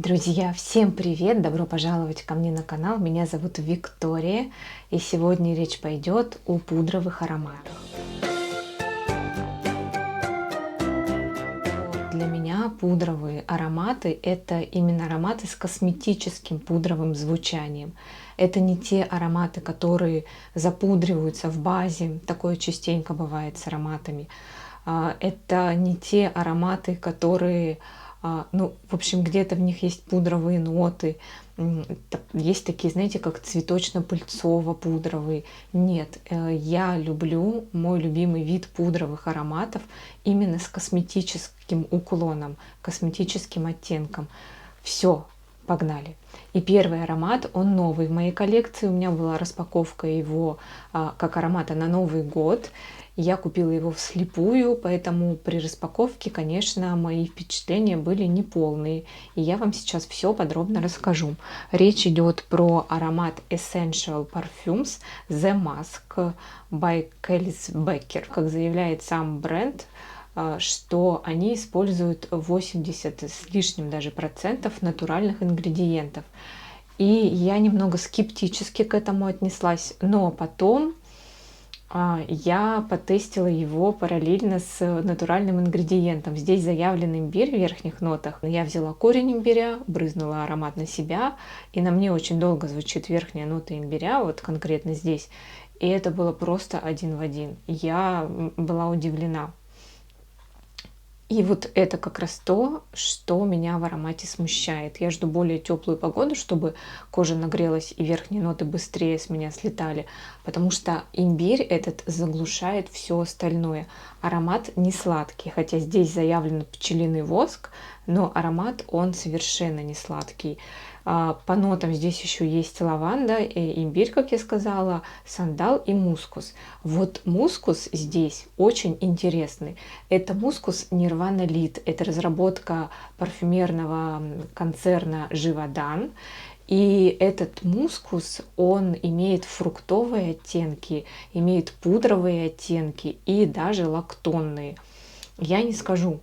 Друзья, всем привет! Добро пожаловать ко мне на канал. Меня зовут Виктория, и сегодня речь пойдет о пудровых ароматах. Для меня пудровые ароматы — это именно ароматы с косметическим пудровым звучанием. Это не те ароматы, которые запудриваются в базе, такое частенько бывает с ароматами. Это не те ароматы, которые, ну, в общем, где-то в них есть пудровые ноты. Есть такие, знаете, как цветочно-пыльцово-пудровые. Нет, я люблю, мой любимый вид пудровых ароматов именно с косметическим уклоном, косметическим оттенком. Все, погнали. И первый аромат, он новый в моей коллекции. У меня была распаковка его как аромата на Новый год. Я купила его вслепую, поэтому при распаковке, конечно, мои впечатления были неполные. И я вам сейчас все подробно расскажу. Речь идет про аромат Essential Parfums The Mask by Kelly's Becker. Как заявляет сам бренд, что они используют 80 с лишним даже процентов натуральных ингредиентов. И я немного скептически к этому отнеслась, но потом я потестила его параллельно с натуральным ингредиентом. Здесь заявлен имбирь в верхних нотах. Я взяла корень имбиря, брызнула аромат на себя, и на мне очень долго звучит верхняя нота имбиря, вот конкретно здесь. И это было просто один в один. Я была удивлена. И вот это как раз то, что меня в аромате смущает. Я жду более теплую погоду, чтобы кожа нагрелась и верхние ноты быстрее с меня слетали, потому что имбирь этот заглушает все остальное. Аромат не сладкий, хотя здесь заявлен пчелиный воск, но аромат он совершенно не сладкий. По нотам здесь еще есть лаванда, имбирь, как я сказала, сандал и мускус. Вот мускус здесь очень интересный. Это мускус Nirvana Lead. Это разработка парфюмерного концерна Живодан. И этот мускус, он имеет фруктовые оттенки, имеет пудровые оттенки и даже лактонные. Я не скажу,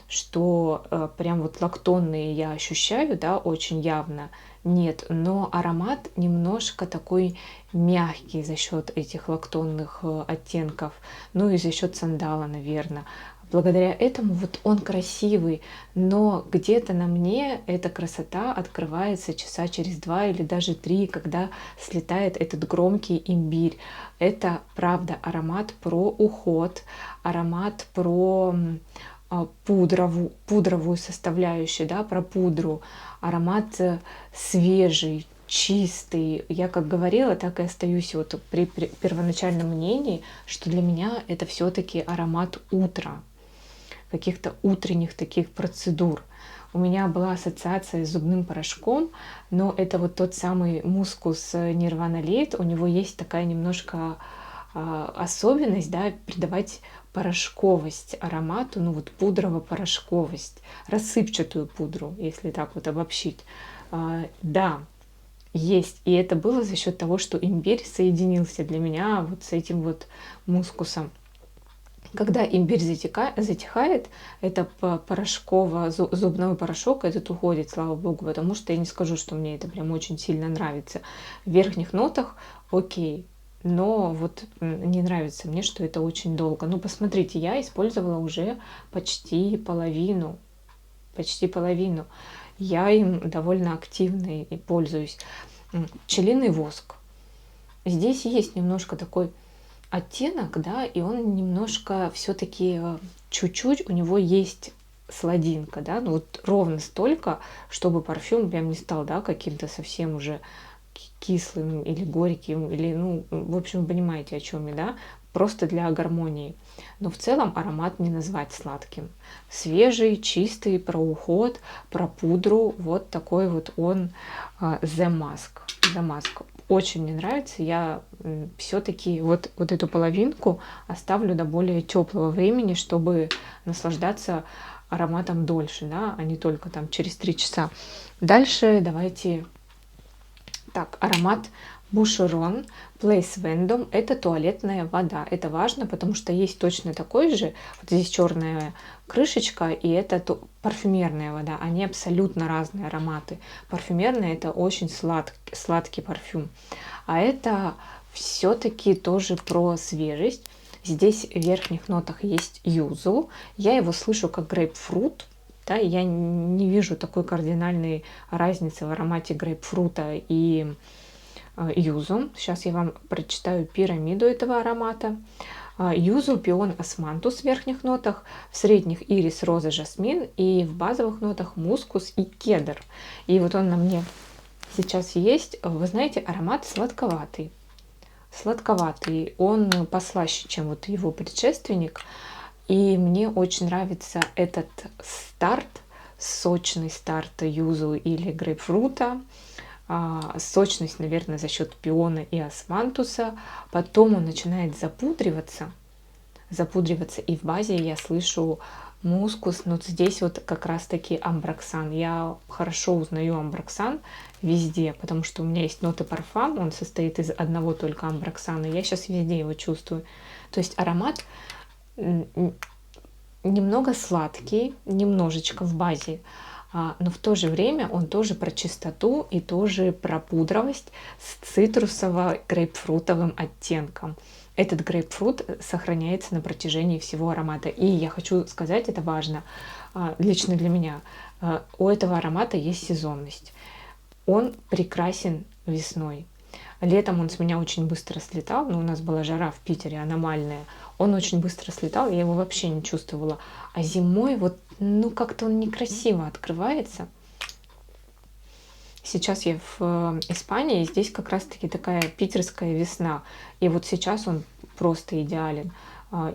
что прям вот лактонные я ощущаю, да, очень явно. Нет, но аромат немножко такой мягкий за счет этих лактонных оттенков, ну и за счет сандала, наверное. Благодаря этому вот он красивый, но где-то на мне эта красота открывается часа через 2 или даже 3, когда слетает этот громкий имбирь. Это правда аромат про уход, аромат про пудровую составляющую, да, про пудру. Аромат свежий, чистый. Я как говорила, так и остаюсь вот при первоначальном мнении, что для меня это все-таки аромат утра, каких-то утренних таких процедур. У меня была ассоциация с зубным порошком, но это вот тот самый мускус Nirvana Lead. У него есть такая немножко особенность, да, придавать порошковость аромату, ну вот пудрово-порошковость, рассыпчатую пудру, если так вот обобщить. Да, есть. И это было за счет того, что имбирь соединился для меня вот с этим вот мускусом. Когда имбирь затихает, это зубной порошок этот уходит, слава богу, потому что я не скажу, что мне это прям очень сильно нравится. В верхних нотах окей, но вот не нравится мне, что это очень долго. Ну, посмотрите, я использовала уже почти половину. Почти половину. Я им довольно активно и пользуюсь. Пчелиный воск. Здесь есть немножко такой оттенок, да, и он немножко все-таки чуть-чуть у него есть сладинка, да, ну вот ровно столько, чтобы парфюм прям не стал, да, каким-то совсем уже кислым или горьким, или, ну, в общем, вы понимаете, о чем я, да, просто для гармонии. Но в целом аромат не назвать сладким. Свежий, чистый, про уход, про пудру, вот такой вот он The Mask. The Mask. Очень мне нравится. Я все-таки вот эту половинку оставлю до более теплого времени, чтобы наслаждаться ароматом дольше, да, а не только там через 3 часа. Дальше давайте. Так, аромат Boucheron Place Vendôme — это туалетная вода. Это важно, потому что есть точно такой же. Вот здесь черная крышечка, и это парфюмерная вода. Они абсолютно разные ароматы. Парфюмерная — это очень сладкий парфюм. А это все-таки тоже про свежесть. Здесь в верхних нотах есть юзу. Я его слышу как грейпфрут. Да, я не вижу такой кардинальной разницы в аромате грейпфрута и юзу. Сейчас я вам прочитаю пирамиду этого аромата. Юзу, пион, османтус в верхних нотах, в средних ирис, роза, жасмин, и в базовых нотах мускус и кедр. И вот он на мне сейчас есть. Вы знаете, аромат сладковатый. Сладковатый. Он послаще, чем вот его предшественник. И мне очень нравится этот старт, сочный старт юзу или грейпфрута. Сочность, наверное, за счет пиона и османтуса. Потом он начинает запудриваться, и в базе я слышу мускус. Но здесь вот как раз-таки амброксан. Я хорошо узнаю амброксан везде, потому что у меня есть ноты парфам, он состоит из одного только амброксана. Я сейчас везде его чувствую. То есть аромат немного сладкий, немножечко в базе, но в то же время он тоже про чистоту и тоже про пудровость с цитрусово-грейпфрутовым оттенком. Этот грейпфрут сохраняется на протяжении всего аромата. И я хочу сказать, это важно, лично для меня, у этого аромата есть сезонность. Он прекрасен весной. Летом он с меня очень быстро слетал, но у нас была жара в Питере аномальная. Он очень быстро слетал, я его вообще не чувствовала. А зимой вот, как-то он некрасиво открывается. Сейчас я в Испании, и здесь как раз-таки такая питерская весна. И вот сейчас он просто идеален.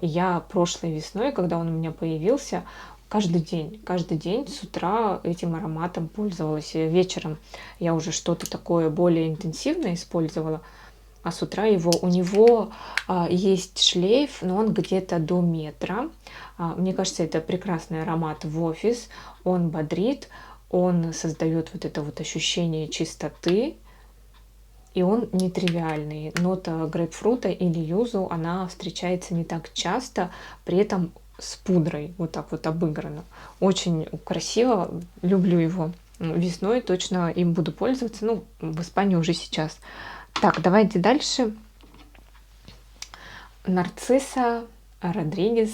И я прошлой весной, когда он у меня появился, каждый день с утра этим ароматом пользовалась. И вечером я уже что-то такое более интенсивное использовала, а с утра у него есть шлейф, но он где-то до метра. Мне кажется, это прекрасный аромат в офис. Он бодрит, он создает вот это вот ощущение чистоты, и он нетривиальный. Нота грейпфрута или юзу, она встречается не так часто, при этом с пудрой, вот так вот обыграно. Очень красиво, люблю его. Весной точно им буду пользоваться, в Испании уже сейчас. Так, давайте дальше. Нарцисса Родригес,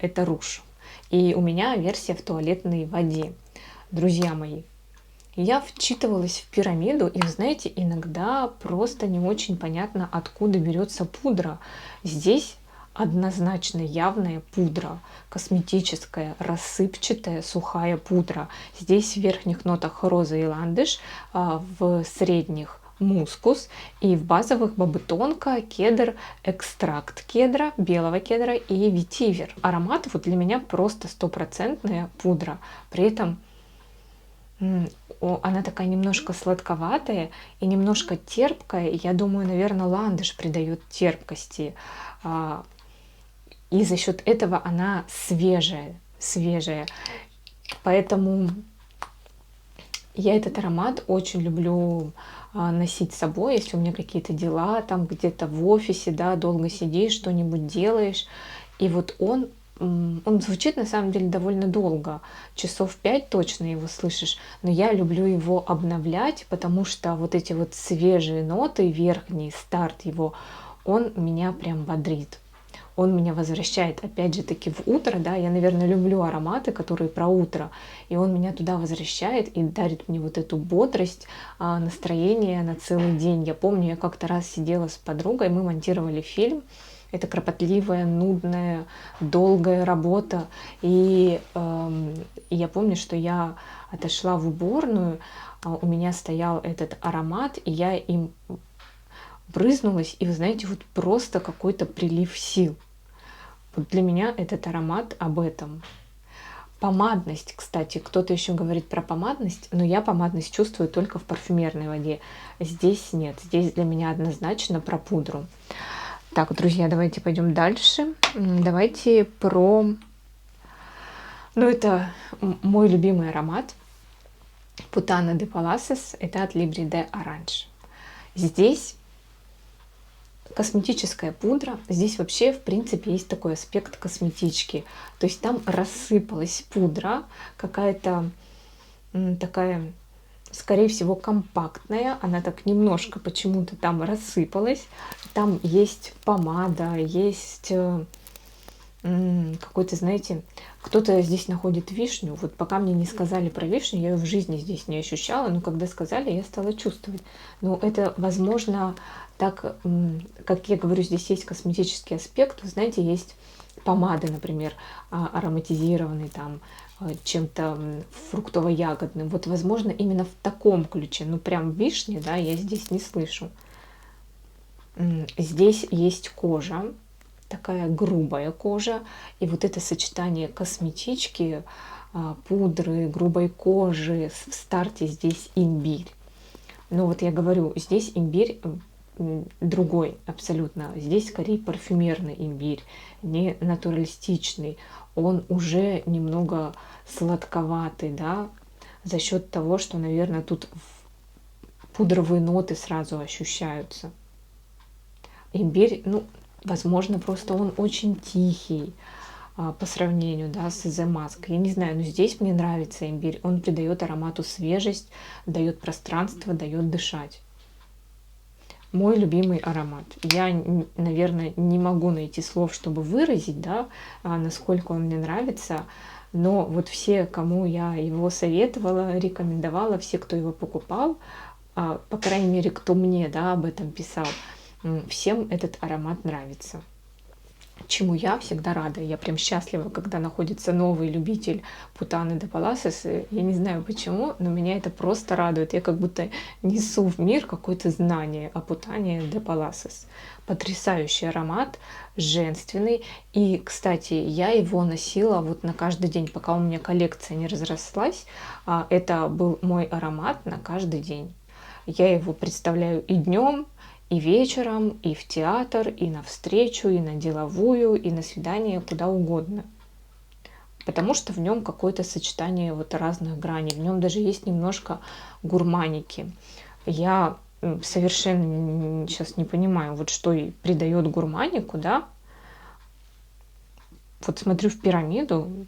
это рушь. И у меня версия в туалетной воде. Друзья мои, я вчитывалась в пирамиду, и, знаете, иногда просто не очень понятно, откуда берется пудра. Здесь однозначно явная пудра, косметическая, рассыпчатая, сухая пудра. Здесь в верхних нотах роза и ландыш, в средних мускус, и в базовых бобытонка, кедр, экстракт кедра, белого кедра и ветивер. Аромат вот для меня просто стопроцентная пудра. При этом она такая немножко сладковатая и немножко терпкая. Я думаю, наверное, ландыш придает терпкости. И за счет этого она свежая. Поэтому я этот аромат очень люблю носить с собой, если у меня какие-то дела, там где-то в офисе, да, долго сидишь, что-нибудь делаешь. И вот он звучит на самом деле довольно долго, часов 5 точно его слышишь, но я люблю его обновлять, потому что вот эти вот свежие ноты, верхний старт его, он меня прям бодрит. Он меня возвращает, опять же таки, в утро, да, я, наверное, люблю ароматы, которые про утро, и он меня туда возвращает и дарит мне вот эту бодрость, настроение на целый день. Я помню, я как-то раз сидела с подругой, мы монтировали фильм, это кропотливая, нудная, долгая работа, и я помню, что я отошла в уборную, у меня стоял этот аромат, и я им брызнулась, и вы знаете, вот просто какой-то прилив сил. Вот для меня этот аромат об этом. Помадность, кстати, кто-то еще говорит про помадность, но я помадность чувствую только в парфюмерной воде. Здесь нет, здесь для меня однозначно про пудру. Так, друзья, давайте пойдем дальше. Давайте про... это мой любимый аромат. Putana de Palaces, это от Libre de Orange. Здесь Косметическая пудра. Здесь вообще, в принципе, есть такой аспект косметички. То есть там рассыпалась пудра, какая-то такая, скорее всего, компактная. Она так немножко почему-то там рассыпалась. Там есть помада, есть какой-то, знаете, кто-то здесь находит вишню. Вот пока мне не сказали про вишню, я ее в жизни здесь не ощущала, но когда сказали, я стала чувствовать. Но это, возможно, так, как я говорю, здесь есть косметический аспект. Вы знаете, есть помады, например, ароматизированные там чем-то фруктово-ягодным. Вот, возможно, именно в таком ключе. Ну, прям вишни, да, я здесь не слышу. Здесь есть кожа, такая грубая кожа, и вот это сочетание косметички, пудры, грубой кожи, в старте здесь имбирь. Но вот я говорю, здесь имбирь другой абсолютно. Здесь скорее парфюмерный имбирь, не натуралистичный. Он уже немного сладковатый, да, за счет того, что, наверное, тут пудровые ноты сразу ощущаются. Имбирь, ну, возможно, просто он очень тихий по сравнению, да, с The Mask. Я не знаю, но здесь мне нравится имбирь. Он придает аромату свежесть, дает пространство, дает дышать. Мой любимый аромат. Я, наверное, не могу найти слов, чтобы выразить, да, насколько он мне нравится. Но вот все, кому я его советовала, рекомендовала, все, кто его покупал, по крайней мере, кто мне, да, об этом писал, всем этот аромат нравится. Чему я всегда рада. Я прям счастлива, когда находится новый любитель Putana de Palacios. Я не знаю почему, но меня это просто радует. Я как будто несу в мир какое-то знание о Putana de Palacios. Потрясающий аромат, женственный. И, кстати, я его носила вот на каждый день, пока у меня коллекция не разрослась. Это был мой аромат на каждый день. Я его представляю и днем, и вечером, и в театр, и на встречу, и на деловую, и на свидание, куда угодно. Потому что в нем какое-то сочетание вот разных граней. В нем даже есть немножко гурманики. Я совершенно сейчас не понимаю, вот что и придает гурманику, да. Вот смотрю в пирамиду,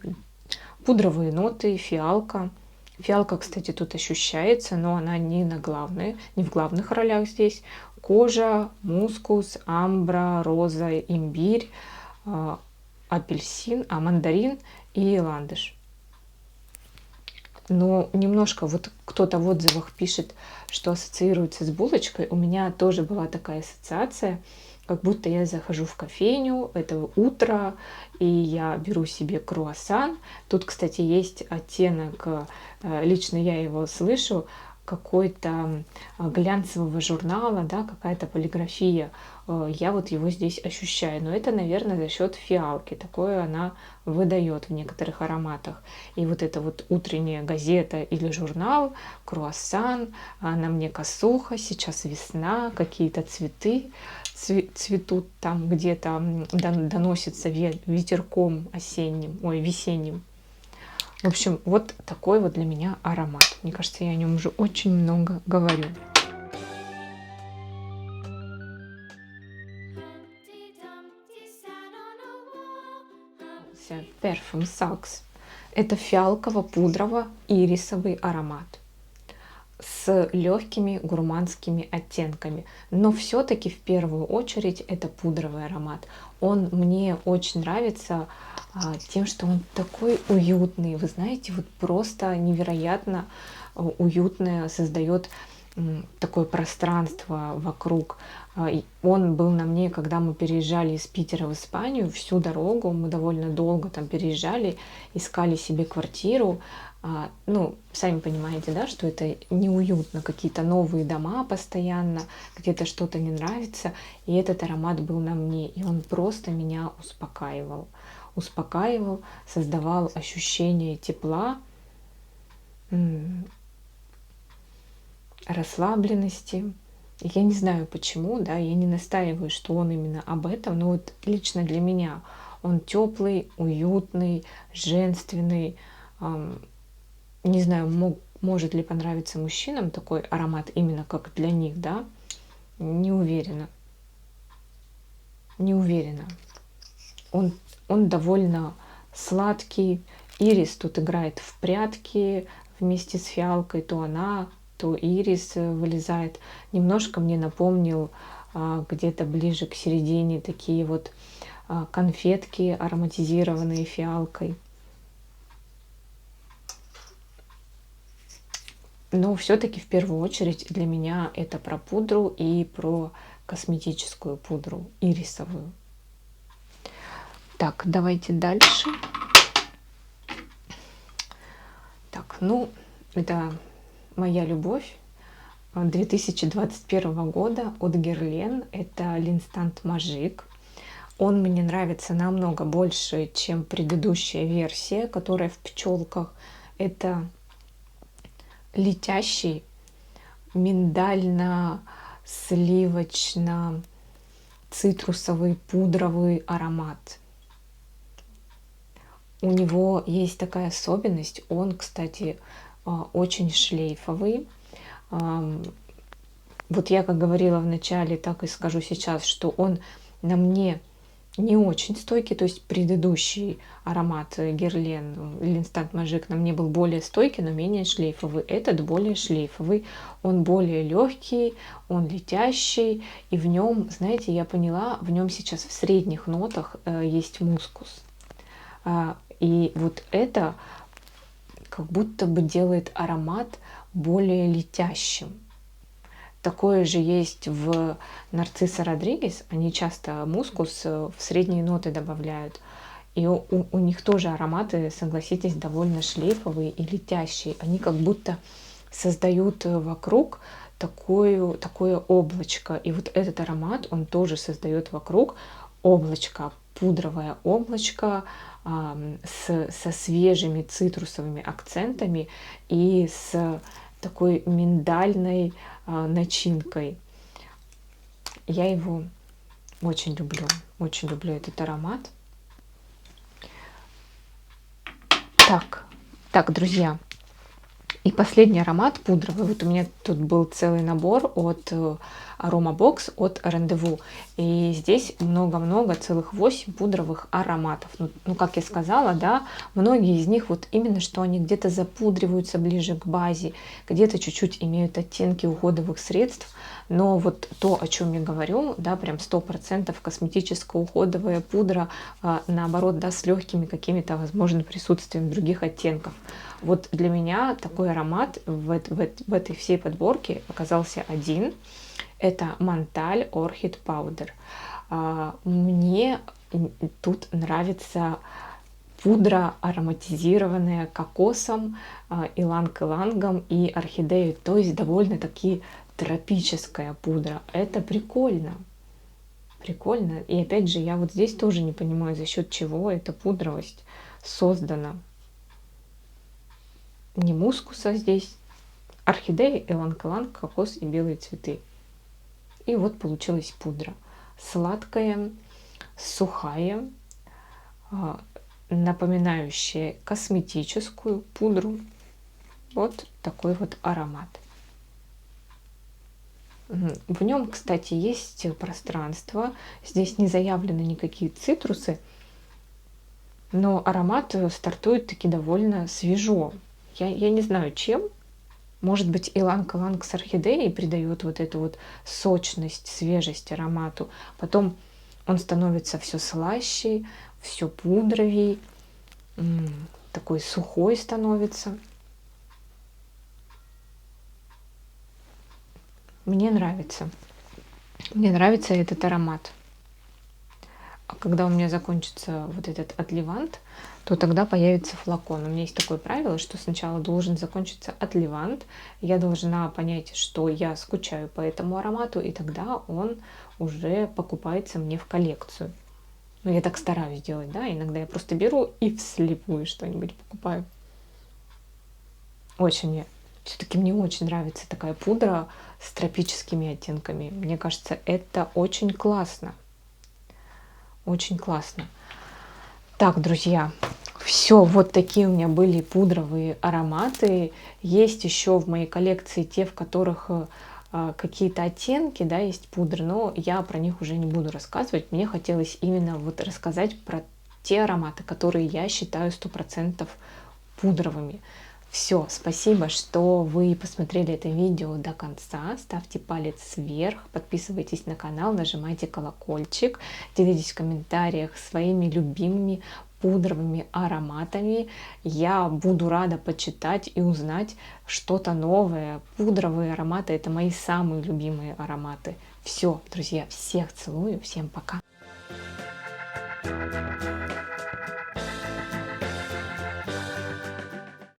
пудровые ноты, фиалка. Фиалка, кстати, тут ощущается, но она не в главных ролях здесь. Кожа, мускус, амбра, роза, имбирь, апельсин, мандарин и ландыш. Но немножко вот кто-то в отзывах пишет, что ассоциируется с булочкой. У меня тоже была такая ассоциация, как будто я захожу в кофейню, это утро, и я беру себе круассан. Тут, кстати, есть оттенок, лично я его слышу, какой-то глянцевого журнала, да, какая-то полиграфия. Я вот его здесь ощущаю. Но это, наверное, за счет фиалки. Такое она выдает в некоторых ароматах. И вот эта вот утренняя газета или журнал, круассан, на мне косуха, сейчас весна, какие-то цветы цветут там где-то, доносится ветерком осенним, весенним. В общем, вот такой вот для меня аромат. Мне кажется, я о нем уже очень много говорю. Perfume Salks. Это фиалково-пудрово-ирисовый аромат с легкими гурманскими оттенками. Но все-таки в первую очередь это пудровый аромат. Он мне очень нравится тем, что он такой уютный. Вы знаете, вот просто невероятно уютное создает такое пространство вокруг. Он был на мне, когда мы переезжали из Питера в Испанию, всю дорогу, мы довольно долго там переезжали, искали себе квартиру. Ну, сами понимаете, да, что это неуютно, какие-то новые дома постоянно, где-то что-то не нравится, и этот аромат был на мне, и он просто меня успокаивал, создавал ощущение тепла, расслабленности. Я не знаю почему, да, я не настаиваю, что он именно об этом, но вот лично для меня он теплый, уютный, женственный. Не знаю, может ли понравиться мужчинам такой аромат именно как для них, да, не уверена. Не уверена. Он довольно сладкий. Ирис тут играет в прятки вместе с фиалкой. То она, то ирис вылезает. Немножко мне напомнил где-то ближе к середине такие вот конфетки, ароматизированные фиалкой. Но все-таки в первую очередь для меня это про пудру и про косметическую пудру ирисовую. Так, давайте дальше. Так, ну, это моя любовь 2021 года от Guerlain. Это L'Instant Magique. Он мне нравится намного больше, чем предыдущая версия, которая в пчелках. Это летящий миндально-сливочно-цитрусовый пудровый аромат. У него есть такая особенность, он, кстати, очень шлейфовый. Вот я как говорила в начале, так и скажу сейчас, что он на мне не очень стойкий, то есть предыдущий аромат Guerlain L'Instant Magique на мне был более стойкий, но менее шлейфовый. Этот более шлейфовый, он более легкий, он летящий, и в нем, знаете, я поняла, в нем сейчас в средних нотах есть мускус. И вот это как будто бы делает аромат более летящим. Такое же есть в Нарцисса Родригес. Они часто мускус в средние ноты добавляют. И у них тоже ароматы, согласитесь, довольно шлейфовые и летящие. Они как будто создают вокруг такое облачко. И вот этот аромат, он тоже создает вокруг облачко, пудровое облачко со свежими цитрусовыми акцентами и с такой миндальной начинкой. Я его очень люблю этот аромат. Так, друзья, и последний аромат пудровый. Вот у меня тут был целый набор от Aromabox, от Rendezvous. И здесь много-много, целых 8 пудровых ароматов. Ну, как я сказала, да, многие из них вот именно, что они где-то запудриваются ближе к базе, где-то чуть-чуть имеют оттенки уходовых средств. Но вот то, о чем я говорю, да, прям 100% косметическая уходовая пудра, наоборот, да, с легкими какими-то, возможно, присутствием других оттенков. Вот для меня такой аромат в этой всей подборке оказался один. Это Монталь Orchid Powder. Мне тут нравится пудра, ароматизированная кокосом, иланг-илангом и орхидеей. То есть довольно-таки тропическая пудра. Это прикольно. Прикольно. И опять же, я вот здесь тоже не понимаю, за счет чего эта пудровость создана. Не мускуса здесь. Орхидея, иланг-иланг, кокос и белые цветы. И вот получилась пудра. Сладкая, сухая, напоминающая косметическую пудру. Вот такой вот аромат. В нем, кстати, есть пространство. Здесь не заявлены никакие цитрусы. Но аромат стартует таки довольно свежо. Я не знаю, чем. Может быть, иланг-иланг с орхидеей придает вот эту вот сочность, свежесть аромату. Потом он становится все слаще, все пудровей, такой сухой становится. Мне нравится этот аромат. А когда у меня закончится вот этот отливант, то тогда появится флакон. У меня есть такое правило, что сначала должен закончиться отливант. Я должна понять, что я скучаю по этому аромату, и тогда он уже покупается мне в коллекцию. Ну, я так стараюсь делать, да. Иногда я просто беру и вслепую что-нибудь покупаю. Все-таки мне очень нравится такая пудра с тропическими оттенками. Мне кажется, это очень классно. Очень классно. Так, друзья, все, вот такие у меня были пудровые ароматы. Есть еще в моей коллекции те, в которых какие-то оттенки, да, есть пудры, но я про них уже не буду рассказывать. Мне хотелось именно вот рассказать про те ароматы, которые я считаю 100% пудровыми. Все, спасибо, что вы посмотрели это видео до конца. Ставьте палец вверх, подписывайтесь на канал, нажимайте колокольчик, делитесь в комментариях своими любимыми пудровыми ароматами. Я буду рада почитать и узнать что-то новое. Пудровые ароматы — это мои самые любимые ароматы. Все, друзья, всех целую, всем пока.